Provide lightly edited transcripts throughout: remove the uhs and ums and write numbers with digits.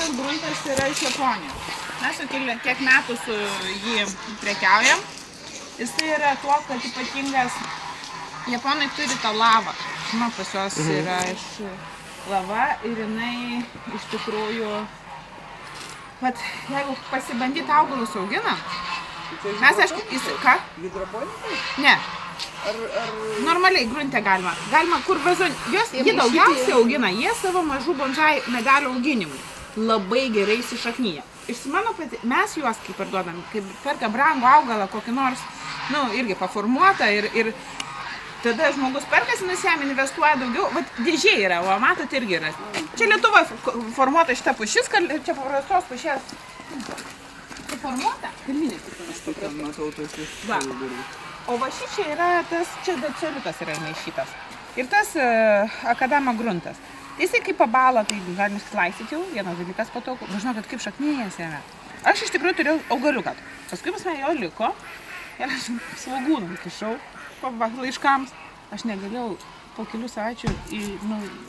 šitas gruntas yra iš Japonijos. Mes jau kiek metų su jį prekiaujam. Jisai yra tuo, kad ypatingas. Japonai turi tą lavą. Žinau, pas juos yra iš lava ir jinai iš tikrųjų. Vat, jeigu pasibandyti augalus auginam, mes aišku, ką? Hidroponikai? Ne. Normaliai grunte galima. Galima, kur vazon, jie daugiausiai augina, jie savo mažų bonžai medelių auginimui labai gerai įsišaknyja. Išsimano, mes juos kaip parduodam, kaip perka brangų augalą, kokį nors, nu, irgi paformuotą ir tada žmogus perkasi, jam investuoja daugiau, vat dėžė yra, o matot irgi yra. Čia Lietuvoje formuota šita pušis, čia paprastos pušies. Tai formuota? Aš tai ten matau tos iš durų. O va šičia yra tas, čia celiutas yra įmaišytas. Ir tas akadama gruntas. Jisai kaip pabalo, tai galim išlaistyti jau, vienas dalykas patogu. Žinau, kad kaip šaknyjas jame. Aš iš tikrųjų turėjau augaliuką. Paskui pas mane jo liko ir aš svogūną kišau laiškams. Aš negalėjau po kelių savaičių,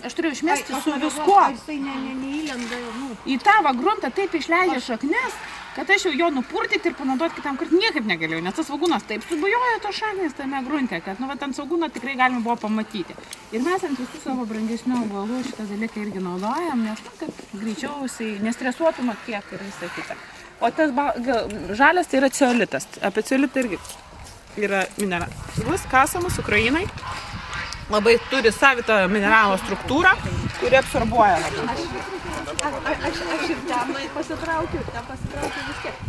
aš turėjau išmesti su viskuo. Jisai neįlenda, į tą va gruntą taip išleidžia šaknis, kad aš jau jo nupurtyti ir panaudoti kitam kartą niekaip negalėjau, nes tas svogūnas taip subujojo tos šaknis tame grunte, kad ant svogūno tikrai galima buvo pamatyti. Ir mes ant visų savo brangesnių augalų šitą dalyką irgi naudojam, nes kad greičiausiai nestresuotume kiek ir visą kitą. O tas žalias tai yra ceolitas. Apie ceolitą irgi yra mineralus kasamas Ukrainai. Labai turi savitą mineralo struktūrą, kuri absorbuoja labai. Aš ir ten pasitraukiu vis tiek.